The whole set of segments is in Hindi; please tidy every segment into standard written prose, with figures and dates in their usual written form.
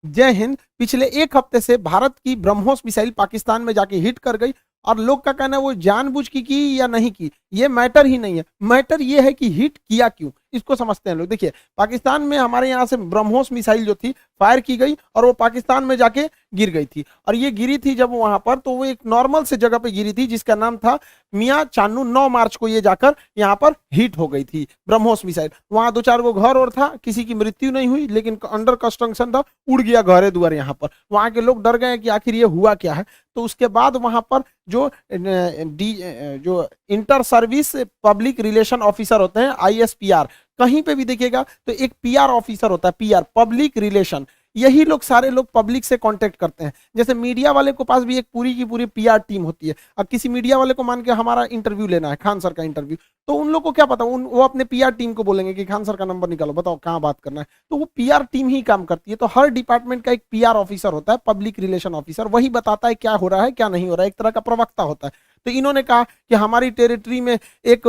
जय हिंद। पिछले एक हफ्ते से भारत की ब्रह्मोस मिसाइल पाकिस्तान में जाके हिट कर गई और लोग का कहना है वो जानबूझ की या नहीं की, ये मैटर ही नहीं है। मैटर ये है कि हिट किया क्यों, इसको समझते हैं लोग। देखिए, पाकिस्तान में हमारे यहाँ से ब्रह्मोस मिसाइल जो थी फायर की गई और वो पाकिस्तान में जाके गिर गई थी। और ये गिरी थी जब वहां पर, तो वो एक नॉर्मल से जगह पे गिरी थी जिसका नाम था मियाँ चानू। 9 मार्च को ये जाकर यहाँ पर हिट हो गई थी ब्रह्मोस मिसाइल। वहां 2-4 गो घर और था, किसी की मृत्यु नहीं हुई, लेकिन अंडर कंस्ट्रक्शन था, उड़ गया घरे दुआर। यहाँ पर वहां के लोग डर गए कि आखिर ये हुआ क्या है। तो उसके बाद वहां पर जो जो inter service public relation officer होते हैं, ISPR, कहीं पे भी देखिएगा तो एक PR ऑफिसर होता है, PR पब्लिक रिलेशन। यही लोग सारे लोग पब्लिक से कांटेक्ट करते हैं। जैसे मीडिया वाले को पास भी एक पूरी की पूरी PR टीम होती है। अब किसी मीडिया वाले को मान के हमारा इंटरव्यू लेना है, खान सर का इंटरव्यू, तो उन लोग को क्या पता, वो अपने PR टीम को बोलेंगे कि खान सर का नंबर निकालो, बताओ कहाँ बात करना है। तो वो PR टीम ही काम करती है। तो हर डिपार्टमेंट का एक PR ऑफिसर होता है, पब्लिक रिलेशन ऑफिसर, वही बताता है क्या हो रहा है क्या नहीं हो रहा है, एक तरह का प्रवक्ता होता है। तो इन्होंने कहा कि हमारी टेरिटरी में एक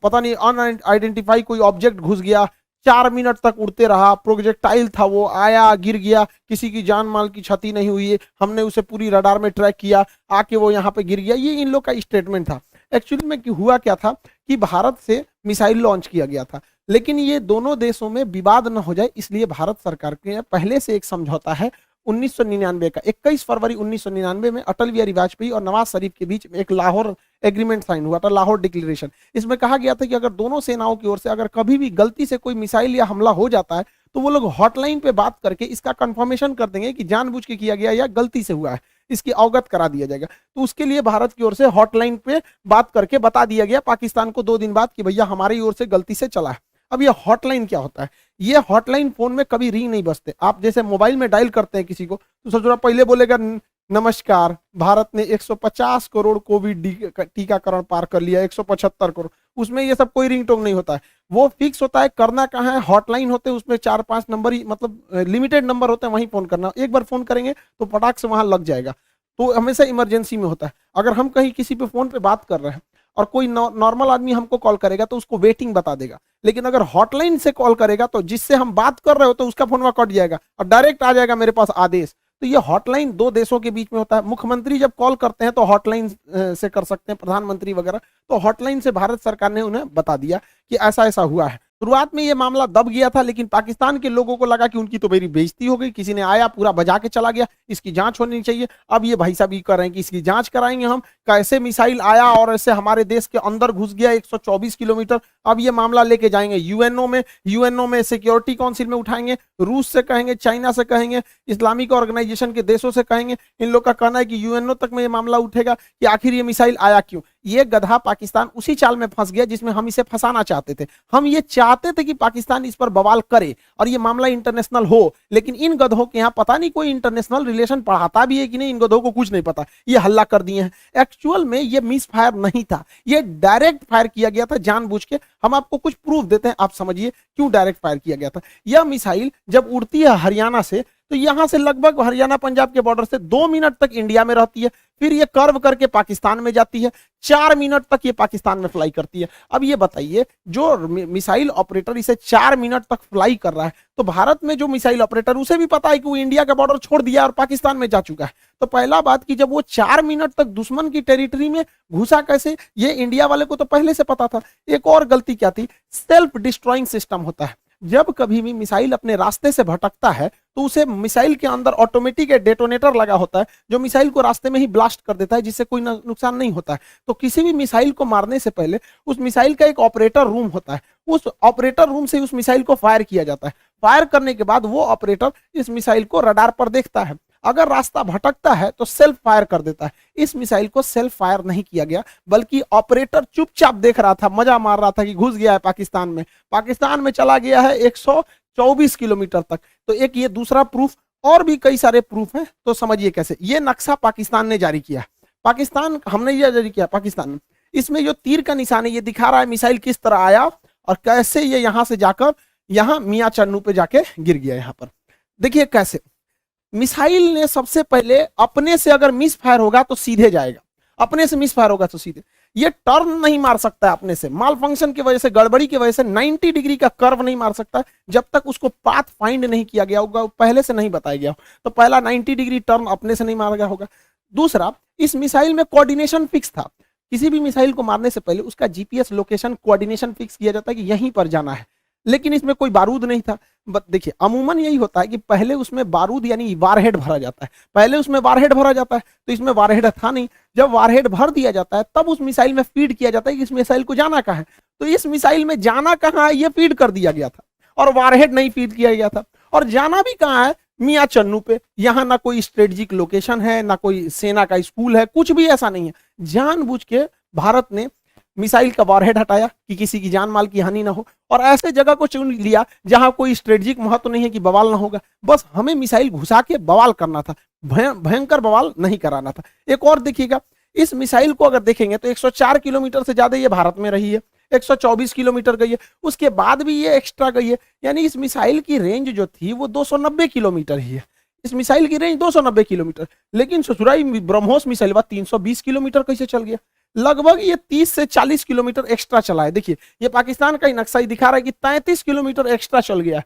पता नहीं अनआइडेंटिफाई कोई ऑब्जेक्ट घुस गया, 4 मिनट तक उड़ते रहा, प्रोजेक्टाइल था, वो आया गिर गया, किसी की जान माल की क्षति नहीं हुई है, हमने उसे पूरी रडार में ट्रैक किया, आके वो यहाँ पे गिर गया। ये इन लोग का स्टेटमेंट था। एक्चुअली में हुआ क्या था कि भारत से मिसाइल लॉन्च किया गया था, लेकिन ये दोनों देशों में विवाद न हो जाए इसलिए भारत सरकार के पहले से एक समझौता है 1999 का। 21 फरवरी 1999 में अटल बिहारी वाजपेयी और नवाज शरीफ के बीच एक लाहौर एग्रीमेंट साइन हुआ था, लाहौर डिक्लेरेशन। इसमें कहा गया था कि अगर दोनों सेनाओं की ओर से अगर कभी भी गलती से कोई मिसाइल या हमला हो जाता है तो वो लोग हॉटलाइन पे बात करके इसका कंफर्मेशन कर देंगे कि जानबूझ के किया गया या गलती से हुआ है, इसकी अवगत करा दिया जाएगा। तो उसके लिए भारत की ओर से हॉटलाइन पे बात करके बता दिया गया पाकिस्तान को 2 दिन बाद कि भैया हमारी ओर से गलती से चला है। अब ये हॉटलाइन क्या होता है? ये हॉटलाइन फोन में कभी रिंग नहीं बजते। आप जैसे मोबाइल में डायल करते हैं किसी को, तो सबसे पहले बोलेगा नमस्कार, भारत ने 150 करोड़ कोविड टीकाकरण पार कर लिया, 175 करोड़। उसमें ये सब कोई रिंगटोन नहीं होता है, वो फिक्स होता है। करना कहाँ है, हॉटलाइन होते हैं, उसमें 4-5 नंबर ही, मतलब लिमिटेड नंबर होते हैं, वहीं फोन करना। एक बार फोन करेंगे तो पटाख से वहां लग जाएगा। तो हमेशा इमरजेंसी में होता है। अगर हम कहीं किसी पे फोन पे बात कर रहे हैं और कोई नॉर्मल आदमी हमको कॉल करेगा तो उसको वेटिंग बता देगा, लेकिन अगर हॉटलाइन से कॉल करेगा तो जिससे हम बात कर रहे हो तो उसका फोन वहां कट जाएगा और डायरेक्ट आ जाएगा मेरे पास आदेश। तो ये हॉटलाइन 2 देशों के बीच में होता है। मुख्यमंत्री जब कॉल करते हैं तो हॉटलाइन से कर सकते हैं, प्रधानमंत्री वगैरह। तो हॉटलाइन से भारत सरकार ने उन्हें बता दिया कि ऐसा ऐसा हुआ है। शुरुआत में ये मामला दब गया था, लेकिन पाकिस्तान के लोगों को लगा कि उनकी तो मेरी बेइज्जती हो गई, किसी ने आया पूरा बजा के चला गया, इसकी जांच होनी चाहिए। अब ये भाई साहब ये कर रहे हैं कि इसकी जांच कराएंगे हम, कैसे मिसाइल आया और ऐसे हमारे देश के अंदर घुस गया 124 किलोमीटर। अब ये मामला लेके जाएंगे यूएनओ में सिक्योरिटी काउंसिल में उठाएंगे, रूस से कहेंगे, चाइना से कहेंगे, इस्लामिक ऑर्गेनाइजेशन के देशों से कहेंगे। इन लोग का कहना है कि यूएनओ तक में ये मामला उठेगा कि आखिर ये मिसाइल आया क्यों। ये गधा पाकिस्तान उसी चाल में फंस गया जिसमें हम इसे फंसाना चाहते थे। हम ये चाहते थे कि पाकिस्तान इस पर बवाल करे और ये मामला इंटरनेशनल हो, लेकिन इन गधों के यहाँ पता नहीं कोई इंटरनेशनल रिलेशन पढ़ाता भी है कि नहीं, इन गधों को कुछ नहीं पता, ये हल्ला कर दिए हैं। एक्चुअल में ये मिस फायर नहीं था, ये डायरेक्ट फायर किया गया था जानबूझ के। हम आपको कुछ प्रूफ देते हैं, आप समझिए क्यों डायरेक्ट फायर किया गया था। यह मिसाइल जब उड़ती है हरियाणा से, तो यहां से लगभग हरियाणा पंजाब के बॉर्डर से 2 मिनट तक इंडिया में रहती है, फिर ये कर्व करके पाकिस्तान में जाती है, 4 मिनट तक ये पाकिस्तान में फ्लाई करती है। अब ये बताइए, जो मिसाइल ऑपरेटर इसे 4 मिनट तक फ्लाई कर रहा है, तो भारत में जो मिसाइल ऑपरेटर, उसे भी पता है कि वो इंडिया का बॉर्डर छोड़ दिया और पाकिस्तान में जा चुका है। तो पहला बात कि जब वो 4 मिनट तक दुश्मन की टेरिटरी में घुसा कैसे, ये इंडिया वाले को तो पहले से पता था। एक और गलती क्या थी, सेल्फ डिस्ट्रॉइंग सिस्टम होता है। जब कभी भी मिसाइल अपने रास्ते से भटकता है तो उसे मिसाइल के अंदर ऑटोमेटिक डेटोनेटर लगा होता है जो मिसाइल को रास्ते में ही ब्लास्ट कर देता है, जिससे कोई नुकसान नहीं होता है। तो किसी भी मिसाइल को मारने से पहले उस मिसाइल का एक ऑपरेटर रूम होता है, उस ऑपरेटर रूम से उस मिसाइल को फायर किया जाता है। फायर करने के बाद वो ऑपरेटर इस मिसाइल को रडार पर देखता है, अगर रास्ता भटकता है तो सेल्फ फायर कर देता है। इस मिसाइल को सेल्फ फायर नहीं किया गया, बल्कि ऑपरेटर चुपचाप देख रहा था, मजा मार रहा था कि घुस गया है पाकिस्तान में चला गया है 124 किलोमीटर तक। तो एक ये दूसरा प्रूफ, और भी कई सारे प्रूफ हैं। तो समझिए कैसे ये नक्शा पाकिस्तान ने जारी किया, हमने ये जारी किया पाकिस्तान ने। इसमें जो तीर का निशान है ये दिखा रहा है मिसाइल किस तरह आया और कैसे ये यहां से जाकर यहां मियां चन्नू पे जाके गिर गया। यहां पर देखिए कैसे मिसाइल ने सबसे पहले अपने से अगर मिस फायर होगा तो सीधे जाएगा, अपने से मिस फायर होगा तो सीधे। ये टर्न नहीं मार सकता है अपने से, माल फंक्शन की वजह से, गड़बड़ी की वजह से 90 डिग्री का कर्व नहीं मार सकता जब तक उसको पाथ फाइंड नहीं किया गया होगा, पहले से नहीं बताया गया हो। तो पहला 90 डिग्री टर्न अपने से नहीं मारा गया होगा। दूसरा, इस मिसाइल में कोऑर्डिनेशन फिक्स था। किसी भी मिसाइल को मारने से पहले उसका जीपीएस लोकेशन कोऑर्डिनेशन फिक्स किया जाता है कि यहीं पर जाना है, लेकिन इसमें कोई बारूद नहीं था। देखिए अमूमन यही होता है कि पहले उसमें बारूद यानी वारहेड भरा जाता है, पहले उसमें वारहेड भरा जाता है, तो इसमें वारहेड था नहीं। जब वारहेड भर दिया जाता है तब उस मिसाइल में फीड किया जाता है कि इस मिसाइल को जाना कहाँ है। तो इस मिसाइल में जाना कहाँ है ये फीड कर दिया गया था, और वारहेड नहीं फीड किया गया था। और जाना भी कहाँ है, मियाँ चन्नू पे। यहाँ ना कोई स्ट्रेटेजिक लोकेशन है, ना कोई सेना का स्कूल है, कुछ भी ऐसा नहीं है। जानबूझ के भारत ने मिसाइल का वारहेड हटाया कि किसी की जान माल की हानि ना हो, और ऐसे जगह को चुन लिया जहां कोई स्ट्रेटेजिक महत्व नहीं है कि बवाल ना होगा। बस हमें मिसाइल घुसा के बवाल करना था, भयंकर बवाल नहीं कराना था। एक और देखिएगा, इस मिसाइल को अगर देखेंगे तो 104 किलोमीटर से ज्यादा ये भारत में रही है, 124 किलोमीटर गई है, उसके बाद भी ये एक्स्ट्रा गई है। यानी इस मिसाइल की रेंज जो थी वो 290 किलोमीटर ही है। इस मिसाइल की रेंज 290 किलोमीटर, लेकिन ससुराई ब्रह्मोस मिसाइल 320 किलोमीटर कैसे चल गया। लगभग ये 30 से 40 किलोमीटर एक्स्ट्रा चला है। देखिए ये पाकिस्तान का ही नक्शा ही दिखा रहा है कि 33 किलोमीटर एक्स्ट्रा चल गया है।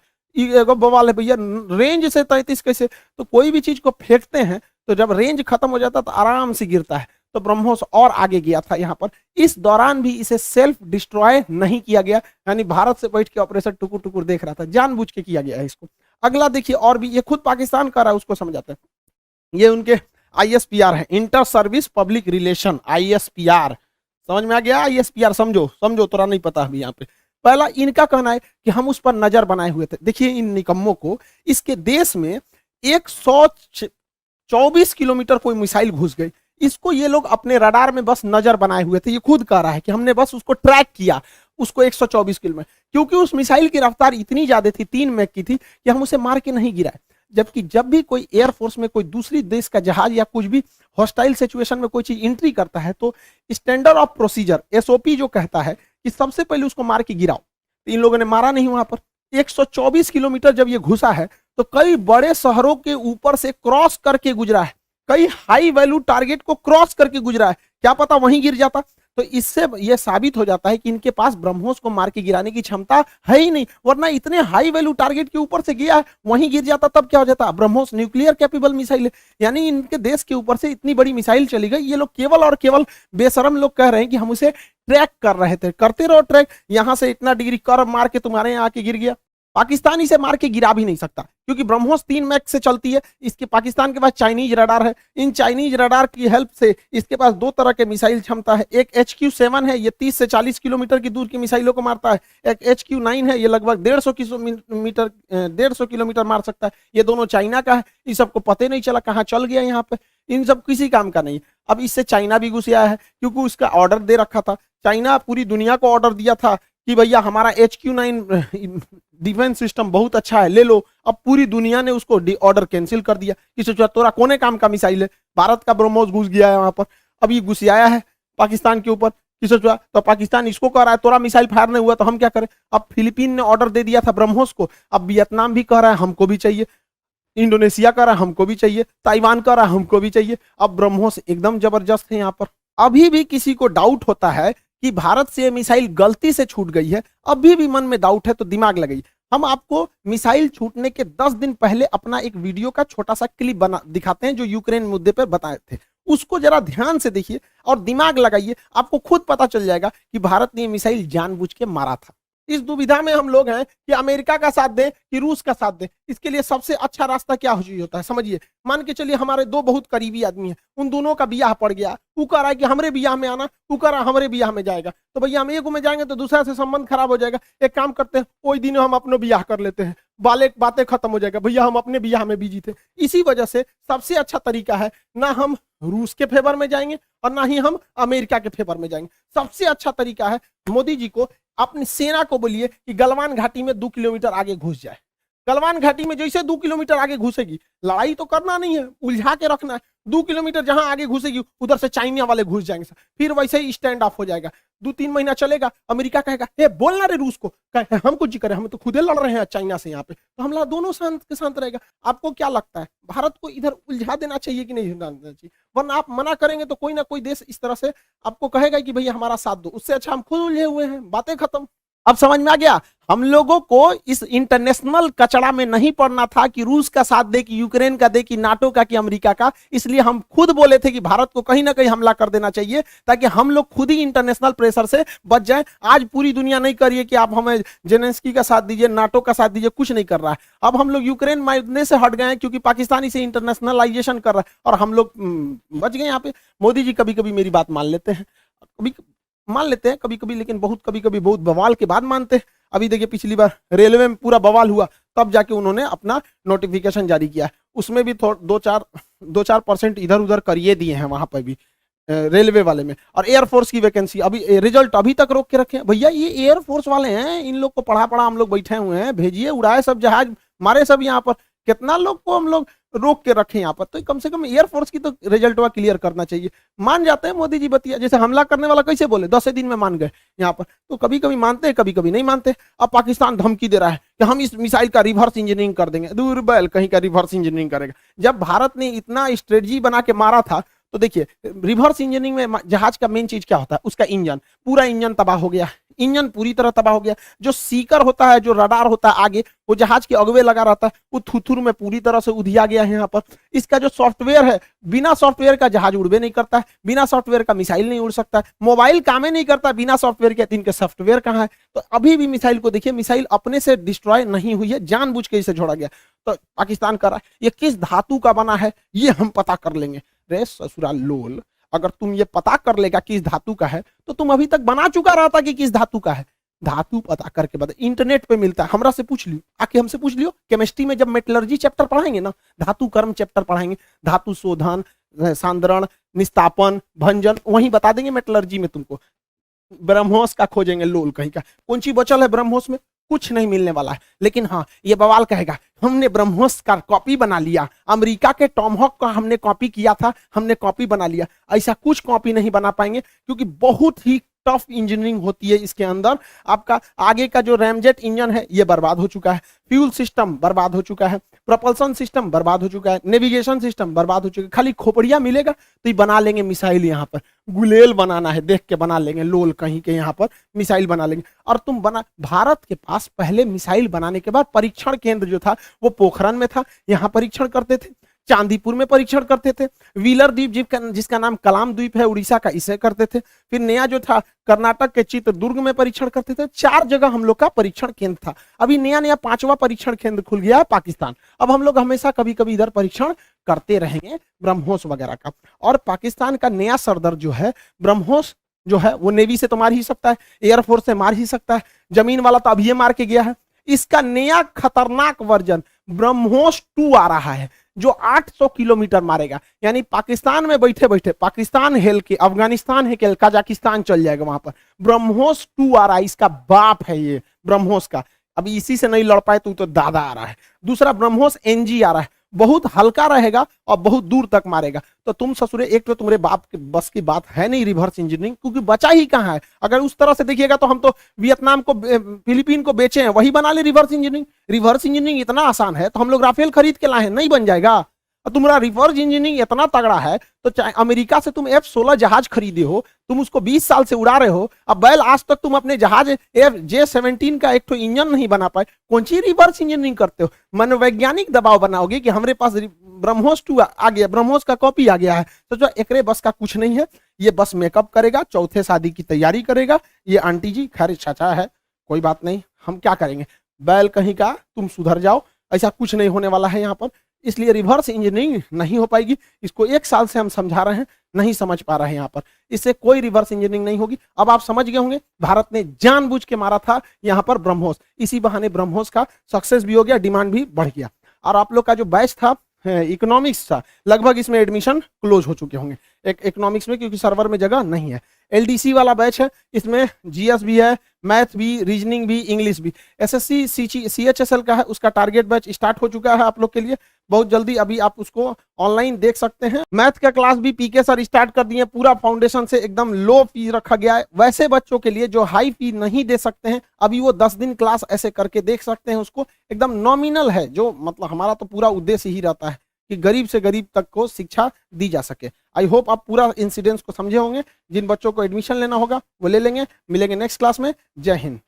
बवाल है भैया, रेंज से 33 कैसे। तो कोई भी चीज को फेंकते हैं तो जब रेंज खत्म हो जाता है तो आराम से गिरता है। तो ब्रह्मोस और आगे गया था यहाँ पर। इस दौरान भी इसे सेल्फ डिस्ट्रॉय नहीं किया गया, यानी भारत से बैठ के ऑपरेशन टुकुर टुकुर देख रहा था, जानबूझ के किया गया है इसको। अगला देखिए, और भी ये खुद पाकिस्तान कर रहा है, उसको समझाते हैं। ये उनके ISPR है, inter service public relation, ISPR। समझ में आ गया? ISPR समझो, समझो, तोरा नहीं पता अभी यहाँ पे। पहला इनका कहना है कि हम उस पर नजर बनाए हुए थे। देखिए इन निकम्मों को, इसके देश में 124 किलोमीटर कोई मिसाइल घुस गई, इसको ये लोग अपने रडार में बस नजर बनाए हुए थे। ये खुद कह रहा है कि हमने बस उसको ट्रैक किया, उसको 124 किलोमीटर, क्योंकि उस मिसाइल की रफ्तार इतनी ज्यादा थी, 3 मैक की थी, कि हम उसे मार के नहीं गिराए। जबकि जब भी कोई एयरफोर्स में कोई दूसरी देश का जहाज या कुछ भी हॉस्टाइल सिचुएशन में कोई चीज एंट्री करता है तो स्टैंडर्ड ऑफ प्रोसीजर SOP जो कहता है कि सबसे पहले उसको मार के गिराओ। तो इन लोगों ने मारा नहीं वहां पर। 124 किलोमीटर जब ये घुसा है तो कई बड़े शहरों के ऊपर से क्रॉस करके गुजरा है, कई हाई वैल्यू टारगेट को क्रॉस करके गुजरा है। क्या पता वहीं गिर जाता। तो इससे यह साबित हो जाता है कि इनके पास ब्रह्मोस को मार के गिराने की क्षमता है ही नहीं, वरना इतने हाई वैल्यू टारगेट के ऊपर से गया है, वहीं गिर जाता तब क्या हो जाता। ब्रह्मोस न्यूक्लियर कैपेबल मिसाइल है, यानी इनके देश के ऊपर से इतनी बड़ी मिसाइल चली गई। ये लोग केवल और केवल बेशरम लोग कह रहे हैं कि हम उसे ट्रैक कर रहे थे। करते रहो ट्रैक, यहां से इतना डिग्री कर्व मार के तुम्हारे यहाँ आके गिर गया। पाकिस्तान इसे मार के गिरा भी नहीं सकता, क्योंकि ब्रह्मोस 3 मैक से चलती है। इसके पाकिस्तान के पास चाइनीज रडार है, इन चाइनीज रडार की हेल्प से इसके पास 2 तरह के मिसाइल क्षमता है। एक HQ-7 है, ये 30 से 40 किलोमीटर की दूर की मिसाइलों को मारता है। एक HQ-9 है, ये लगभग 150 किलोमीटर मार सकता है। ये दोनों चाइना का है। इस सबको पता नहीं चला कहाँ चल गया यहाँ पे, इन सब किसी काम का नहीं। अब इससे चाइना भी घुस आया है, क्योंकि उसका ऑर्डर दे रखा था। चाइना पूरी दुनिया को ऑर्डर दिया था कि भैया हमारा HQ-9 डिफेंस सिस्टम बहुत अच्छा है, ले लो। अब पूरी दुनिया ने उसको ऑर्डर कैंसिल कर दिया कि सोचा तोरा कोने काम का मिसाइल है। भारत का ब्रह्मोस घुस गया है वहां पर, अब ये घुस आया है पाकिस्तान के ऊपर। किसो तो पाकिस्तान इसको कह रहा है तोरा मिसाइल फायर नहीं हुआ तो हम क्या करें। अब फिलीपीन ने ऑर्डर दे दिया था ब्रह्मोस को, अब वियतनाम भी कह रहा है हमको भी चाहिए, इंडोनेशिया कह रहा है हमको भी चाहिए, ताइवान कह रहा है हमको भी चाहिए। अब ब्रह्मोस एकदम जबरदस्त है यहाँ पर। अभी भी किसी को डाउट होता है कि भारत से मिसाइल गलती से छूट गई है, अभी भी मन में डाउट है तो दिमाग लगाइए। हम आपको मिसाइल छूटने के 10 दिन पहले अपना एक वीडियो का छोटा सा क्लिप बना दिखाते हैं, जो यूक्रेन मुद्दे पर बताए थे। उसको जरा ध्यान से देखिए और दिमाग लगाइए, आपको खुद पता चल जाएगा कि भारत ने मिसाइल जानबूझ के मारा था। इस दुविधा में हम लोग हैं कि अमेरिका का साथ दें कि रूस का साथ दें। इसके लिए सबसे अच्छा रास्ता क्या होता है समझिए। मान के चलिए हमारे 2 बहुत करीबी आदमी हैं, उन दोनों का बियाह पड़ गया, वो कह रहा है कि हमरे बियाह में आना, वो कह रहा है हमरे बियाह में जाएगा। तो भैया हम एक में जाएंगे तो दूसरा से संबंध खराब हो जाएगा। एक काम करते हैं, कोई दिन हम अपने बियाह कर लेते हैं, बातें खत्म हो जाएगा। भैया हम अपने बियाह में बिजी थे। इसी वजह से सबसे अच्छा तरीका है, ना हम रूस के फेवर में जाएंगे और ना ही हम अमेरिका के फेवर में जाएंगे। सबसे अच्छा तरीका है मोदी जी को अपनी सेना को बोलिए कि गलवान घाटी में 2 किलोमीटर आगे घुस जाए। गलवान घाटी में जैसे 2 किलोमीटर आगे घुसेगी, लड़ाई तो करना नहीं है, उलझा के रखना है। 2 किलोमीटर जहां आगे घुसेगी उधर से चाइना वाले घुस जाएंगे, फिर वैसे ही स्टैंड ऑफ हो जाएगा। 2-3 महीना चलेगा, अमेरिका कहेगा हे बोलना रे रूस को, कहे हम कुछ जी करे, हम तो खुदे लड़ रहे हैं चाइना से यहाँ पे, तो हमला दोनों शांत के शांत रहेगा। आपको क्या लगता है भारत को इधर उलझा देना चाहिए कि नहीं देना चाहिए? वरना आप मना करेंगे तो कोई ना कोई देश इस तरह से आपको कहेगा कि भैया हमारा साथ दो, उससे अच्छा हम खुद उलझे हुए हैं, बातें खत्म। अब समझ में आ गया, हम लोगों को इस इंटरनेशनल कचड़ा में नहीं पड़ना था कि रूस का साथ दे, कि यूक्रेन का दे, कि नाटो का, कि अमेरिका का। इसलिए हम खुद बोले थे कि भारत को कहीं ना कहीं हमला कर देना चाहिए, ताकि हम लोग खुद ही इंटरनेशनल प्रेशर से बच जाएं। आज पूरी दुनिया नहीं कर रही है कि आप हमें जेलेंस्की का साथ दीजिए, नाटो का साथ दीजिए, कुछ नहीं कर रहा है। अब हम लोग यूक्रेन मारने से हट गए हैं क्योंकि पाकिस्तान इसे इंटरनेशनलाइजेशन कर रहा है और हम लोग बच गए यहाँ पे। मोदी जी कभी कभी मेरी बात मान लेते हैं, कभी मान लेते हैं कभी कभी, लेकिन बहुत कभी कभी बहुत बवाल के बाद मानते हैं। अभी देखिए पिछली बार रेलवे में पूरा बवाल हुआ, तब जाके उन्होंने अपना नोटिफिकेशन जारी किया, उसमें भी 2-4% इधर उधर करिए दिए हैं वहां पर भी रेलवे वाले में। और एयरफोर्स की वैकेंसी अभी रिजल्ट अभी तक रोक के रखे हैं। भैया ये एयरफोर्स वाले हैं, इन लोग को पढ़ा पढ़ा हम लोग बैठे हुए हैं, भेजिए, उड़ाए सब जहाज, मारे सब यहाँ पर। कितना लोग को हम लोग रोक के रखे यहाँ पर, तो कम से कम एयरफोर्स की तो रिजल्ट हुआ क्लियर करना चाहिए। मान जाते हैं मोदी जी बतिया, जैसे हमला करने वाला कैसे बोले 10 दिन में मान गए यहाँ पर, तो कभी कभी मानते हैं कभी कभी नहीं मानते। अब पाकिस्तान धमकी दे रहा है कि हम इस मिसाइल का रिवर्स इंजीनियरिंग कर देंगे। दूर बैल कहीं का रिवर्स इंजीनियरिंग करेगा, जब भारत ने इतना स्ट्रेटजी बना के मारा था। तो देखिए रिवर्स इंजीनियरिंग में जहाज का मेन चीज क्या होता है, उसका इंजन, पूरा इंजन तबाह हो गया, इंजन पूरी तरह तबाह हो गया। जो सीकर होता है, जो रडार होता है आगे, वो जहाज के अगवे लगा रहता है, वो थुथुर में पूरी तरह से उधिया गया है यहाँ पर। इसका जो सॉफ्टवेयर है, बिना सॉफ्टवेयर का जहाज उड़बे नहीं करता है, बिना सॉफ्टवेयर का मिसाइल नहीं उड़ सकता है, मोबाइल काम नहीं करता बिना सॉफ्टवेयर के। इनके सॉफ्टवेयर कहाँ है? तो अभी भी मिसाइल को देखिए, मिसाइल अपने से डिस्ट्रॉय नहीं हुई है, जानबूझ के इसे छोड़ा गया। तो पाकिस्तान कर रहा है, ये किस धातु का बना है ये हम पता कर लेंगे। रे ससुराल लोल, अगर तुम ये पता कर लेगा किस धातु का है, तो तुम अभी तक बना चुका रहता कि किस धातु का है। धातु पता करके बता, इंटरनेट पे मिलता है, हमरा से पूछ लियो, आके हमसे पूछ लियो। केमिस्ट्री में जब मेटलर्जी चैप्टर पढ़ाएंगे ना, धातु कर्म चैप्टर पढ़ाएंगे, धातु शोधन, सांद्रण, निस्तापन, भंजन, वहीं बता देंगे मेटलर्जी में तुमको। ब्रह्मोस का खोजेंगे लोल कहीं का, कौन सी बचल है ब्रह्मोस में? कुछ नहीं मिलने वाला है। लेकिन हाँ, ये बवाल कहेगा हमने ब्रह्मोस का कॉपी बना लिया, अमेरिका के टॉमहॉक का हमने कॉपी किया था, हमने कॉपी बना लिया। ऐसा कुछ कॉपी नहीं बना पाएंगे, क्योंकि बहुत ही टफ इंजीनियरिंग होती है इसके अंदर। आपका आगे का जो रैमजेट इंजन है ये बर्बाद हो चुका है, फ्यूल सिस्टम बर्बाद हो चुका है, प्रोपल्सन सिस्टम बर्बाद हो चुका है, नेविगेशन सिस्टम बर्बाद हो चुका है। खाली खोपड़िया मिलेगा तो ये बना लेंगे मिसाइल। यहाँ पर गुलेल बनाना है, देख के बना लेंगे, लोल कहीं के यहाँ पर मिसाइल बना लेंगे। और तुम बना, भारत के पास पहले मिसाइल बनाने के बाद परीक्षण केंद्र जो था वो पोखरण में था, यहाँ परीक्षण करते थे, चांदीपुर में परीक्षण करते थे, व्हीलर द्वीप जिसका नाम कलाम द्वीप है उड़ीसा का, इसे करते थे। फिर नया जो था कर्नाटक के चित्रदुर्ग में परीक्षण करते थे। 4 जगह हम लोग का परीक्षण केंद्र था। अभी नया नया 5वां परीक्षण केंद्र खुल गया है पाकिस्तान। अब हम लोग हमेशा कभी कभी इधर परीक्षण करते रहेंगे ब्रह्मोस वगैरह का। और पाकिस्तान का नया सरदर जो है ब्रह्मोस जो है, वो नेवी से तो मार ही सकता है, एयरफोर्स से मार ही सकता है, जमीन वाला तो अभी ये मार के गया है। इसका नया खतरनाक वर्जन ब्रह्मोस 2 आ रहा है, जो 800 किलोमीटर मारेगा। यानी पाकिस्तान में बैठे बैठे पाकिस्तान हेल के, अफगानिस्तान है के, कजाकिस्तान चल जाएगा वहां पर। ब्रह्मोस 2 आ रहा है, इसका बाप है ये ब्रह्मोस का। अभी इसी से नहीं लड़ पाए तो दादा आ रहा है। दूसरा ब्रह्मोस NG आ रहा है, बहुत हल्का रहेगा और बहुत दूर तक मारेगा। तो तुम ससुरे, एक तो तुम्हारे बाप के बस की बात है नहीं रिवर्स इंजीनियरिंग, क्योंकि बचा ही कहाँ है। अगर उस तरह से देखिएगा तो हम तो वियतनाम को, फिलीपीन को बेचे हैं, वही बना ले रिवर्स इंजीनियरिंग। रिवर्स इंजीनियरिंग इतना आसान है तो हम लोग राफेल खरीद के लाए हैं, नहीं बन जाएगा। तुम्हारा रिवर्स इंजीनियरिंग इतना तगड़ा है तो चाहे अमेरिका से तुम F-16 जहाज खरीदे हो, तुम उसको 20 साल से उड़ा रहे हो, अब बैल आज तक तुम अपने जहाज J-17 का एक तो इंजन नहीं बना पाए, कौन सी रिवर्स इंजीनियरिंग करते हो? मनोवैज्ञानिक दबाव बनाओगे कि हमारे पास ब्रह्मोस 2 आ गया, ब्रह्मोस का कॉपी आ गया है, तो जो एकरे बस का कुछ नहीं है। ये बस मेकअप करेगा, चौथे शादी की तैयारी करेगा ये आंटी जी। खैर चाचा है, कोई बात नहीं, हम क्या करेंगे, बैल कहीं का, तुम सुधर जाओ, ऐसा कुछ नहीं होने वाला है यहाँ पर। इसलिए रिवर्स इंजीनियरिंग नहीं हो पाएगी। इसको 1 साल से हम समझा रहे हैं, नहीं समझ पा रहे हैं यहाँ पर। इससे कोई रिवर्स इंजीनियरिंग नहीं होगी। अब आप समझ गए होंगे, भारत ने जानबूझ के मारा था यहाँ पर ब्रह्मोस, इसी बहाने ब्रह्मोस का सक्सेस भी हो गया, डिमांड भी बढ़ गया। और आप लोग का जो बैच था इकोनॉमिक्स था, लगभग इसमें एडमिशन क्लोज हो चुके होंगे इकोनॉमिक्स में, क्योंकि सर्वर में जगह नहीं है। LDC वाला बैच है, इसमें GS भी है, मैथ भी, रीजनिंग भी, इंग्लिश भी। एसएससी सीएचएसएल का है, उसका टारगेट बैच स्टार्ट हो चुका है आप लोग के लिए बहुत जल्दी, अभी आप उसको ऑनलाइन देख सकते हैं। मैथ का क्लास भी पीके सर स्टार्ट कर दिए, पूरा फाउंडेशन से एकदम लो फी रखा गया है। वैसे बच्चों के लिए जो हाई फी नहीं दे सकते हैं, अभी वो 10 दिन क्लास ऐसे करके देख सकते हैं, उसको एकदम नॉमिनल है। जो मतलब हमारा तो पूरा उद्देश्य ही रहता है कि गरीब से गरीब तक को शिक्षा दी जा सके। आई होप आप पूरा इंसिडेंस को समझे होंगे। जिन बच्चों को एडमिशन लेना होगा वो ले लेंगे। मिलेंगे नेक्स्ट क्लास में। जय हिंद।